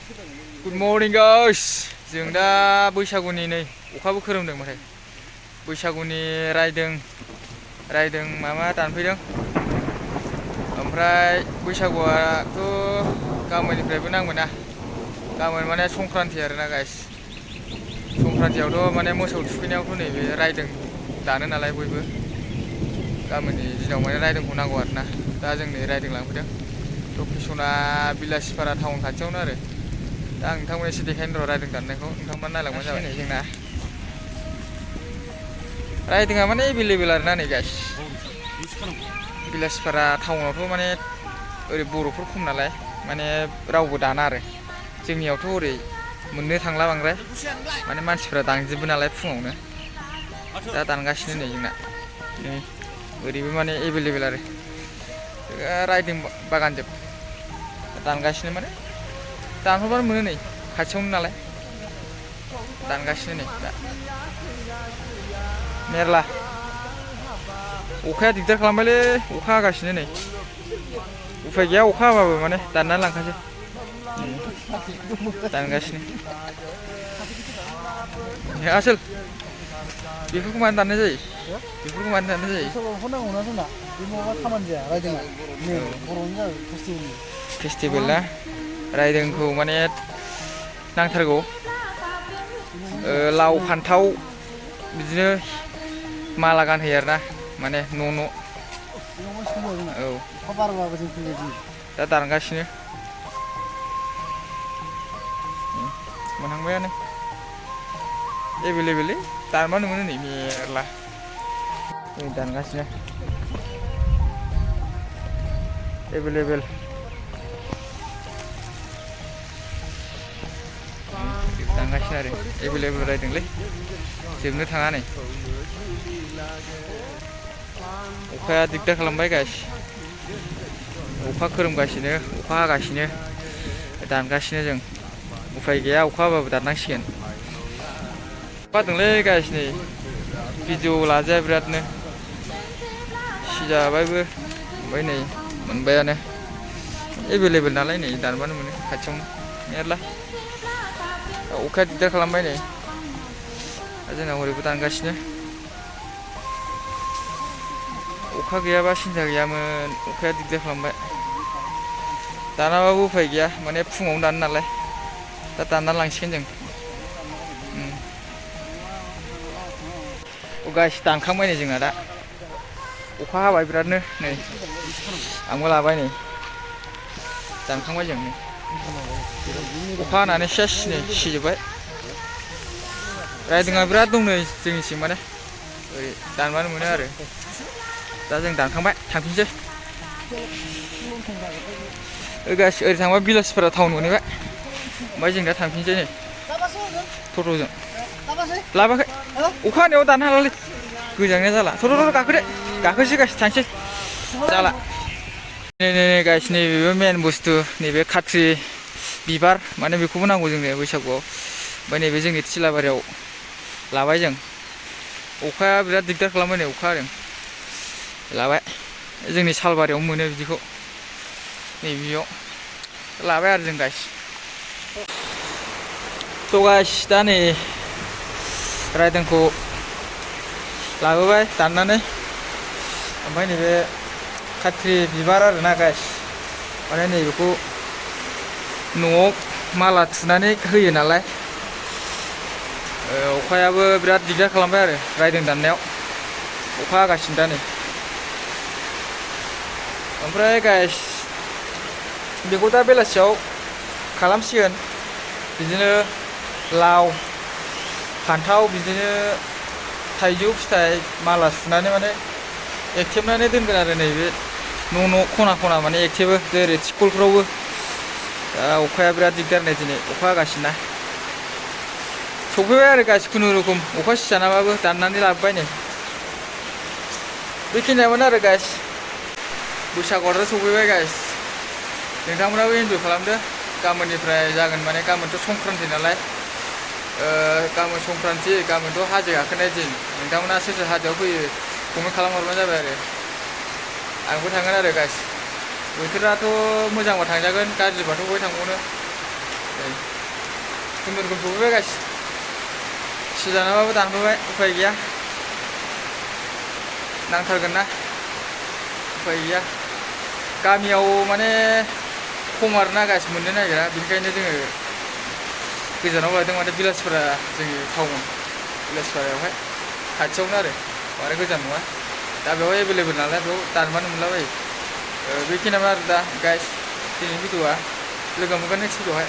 Good morning guys. जों दा बैसागुनि नै अखाबो खोरोमदों माथो। बैसागुनि रायदों माबा दानफैदों। ओमफ्राय बैसागुआथ' गाबोननिफ्रायबो नांबायना। गाबोन माने संक्रान्ति आरोना गाइस। संक्रान्तियावथ' माने मोसौ थुखैनायावथ' नैबे रायदों दानो नालाय बयबो। गाबोननि दिनाव माने रायदोंखौ नांगौ आरोना। दा जों नै रायदों लांफैदों। लकेसना बिलासिपारा टाउन खाथियावनो आरो। दा आं नोंथांमोन एसे देखायनो र' रायदों दाननायखौ नोंथांमोना नायलांबानो जाबाय जोंना। रायदोंआ माने एभेलेबेल आरोना नै गाइस। बिलासिपारा टाउनावथ' माने ओरै बर'फोर खम नालाय माने रावबो दाना आरो। जोंनियावथ' ओरै मोननो थांला बांद्राय माने मानसिफ्रा दानजोबो नालाय फुङावनो। दा दानगासिनो नै जोंना। नै ओरैबो माने एभेलेबेल आरो। रायदों बागानजोब दानगासिनो माने दानहरबानो मोनो नै खाथियावनो नालाय दानगासिनो नै दा मेरला अखाया दिगदार खालामबायलै अखा हागासिनो नै उफाय गैया अखा हाबाबो माने दाननानै लांखासै दानगासिनो आसोल बेफोरखौ मानो दाननाय जायो बेफोरखौ मानो दाननाय जायो नांगौना जोंना बे नङाबा खामानि जाया रायदोंआ बर'नि फेस्टिभेलनि फेस्टिभेल ना रायदोंखौ माने नांथारगौ लाव फान्थाव बिदिनो माला गानहोयो आरोना माने न' औ दा दानगासिनो मोनहांबायानो एभेलेबेलै दानबानो मोनो नै मेरला नै दानगासिनो एभेलेबेल दानगासिनो आरो एभेलेबेल रायदोंलै जोबनो थाङा नै अखाया दिगदार खालामबाय गाइस अखा खोरोमगासिनो अखा हागासिनो दानगासिनो जों उफाय गैया अखा हाबाबो दाननांसिगोन अखा हादोंलै गाइस नै भिडिअ लाजाया बिरादनो सिजाबायबो ओमफ्राय नै मोनबायानो एभेलेबेल नालाय नै दानबानो मोनो खाथियावनो मेरला अखाया दिगदार खालामबाय नै जोंना हरैबो दानगासिनो अखा गैयाबा सिन्था गैयामोन अखाया दिगदार खालामबाय दानाबाबो उफाय गैया माने फुङावनो दानो नालाय दा दानना लांसिगोन जों गाइस दानखांबाय नै जोंना दा अखा हाबाय बिरादनो नै आंबो लाबाय नै दानखांबाय जों नै अखा हानानै सेस नै सिजोबबाय रायदोंआ बिराद दं नै जोंनिथिं माने ओरै दानबानो मोनो आरो दा जों दानखांबाय थांफिनसै गाइस ओरै थांबा बिलासिपारा टाउन मोनहैबाय ओमफ्राय जों दा थांफिनसै नै टट'जों लाबोआखै अखा हानायाव दाननो हालालै गोजांनाया जाला थ' गाखोदो गाखोसै गाइस थांसै जाला नै गाइस नैबेबो मेन बुस्थु नैबे खाथ्रि बिबार माने बेखौबो नांगौ जोंनो बैसागुआव ओमफ्राय नैबे जोंनि थिलाबारियाव लाबाय जों अखाया बिराद दिगदार खालामबाय नै अखा हादों लाबाय जोंनि सालबारियाव मोनो बिदिखौ नैबेयाव लाबाय आरो जों गाइस थ' गाइस दा नै रायदोंखौ लाबोबाय दाननानै ओमफ्राय नैबे खाथ्रि बिबार आरोना गाइस माने नैबेखौ न'आव माला थुनानै होयो नालाय अखायाबो बिराद दिगदार खालामबाय आरो रायदों दाननायाव अखा हागासिनो दा नै ओमफ्राय गाइस बेखौ दा बेलासियाव खालामसिगोन बिदिनो लाव फान्थाव बिदिनो थाइजौ फिथाइ माला सुनानै माने एक्थेबनानै दोनगोन आरो नैबे न' खना खना माने एक्थेबो जेरै थिखलफ्रावबो दा अखाया बिराद दिगदार नै दिनै अखा हागासिनो ना सफैबाय आरो गाइस खुनुरुखुम अखा सिजानाबाबो दाननानै लाबोबाय नै बेखिनियामोन आरो गाइस बैसागुआथ' सफैबाय गाइस नोंथांमोनाबो इन्जय खालामदो गाबोननिफ्राय जागोन माने गाबोनथ' संक्रान्ति नालाय गाबोन संक्रान्ति गाबोनथ' हाजो गाखोनाय दिन नोंथांमोना सोर सोर हाजोआव फैयो कमेन्ट खालामहरबानो जाबाय आरो आंबो थांगोन आरो गाइस बोथोराथ' मोजांबा थांजागोन गाज्रिबाथ' बहाय थांबावनो खुनुरुखुम सफैबाय गाइस सिजानाबाबो दानबोबाय उफाय गैया नांथारगोन ना उफाय गैया गामियाव माने खम आरोना गाइस मोननो नागिरा बेनिखायनो जोङो गोजानाव लायदों माने बिलासपारा जोंनि टाउन बिलासपारायावहाय खाथियावनो आरो बारा गोजान नङा दा बेवहाय एभेलेबेल नालाय बेयाव दानबानो मोनलाबायो बेखिनियानो आरो दा गाइस दिनैनि भिडिअ'आ लोगो मोनगोन नेक्स्ट भिडिअ'आवहाय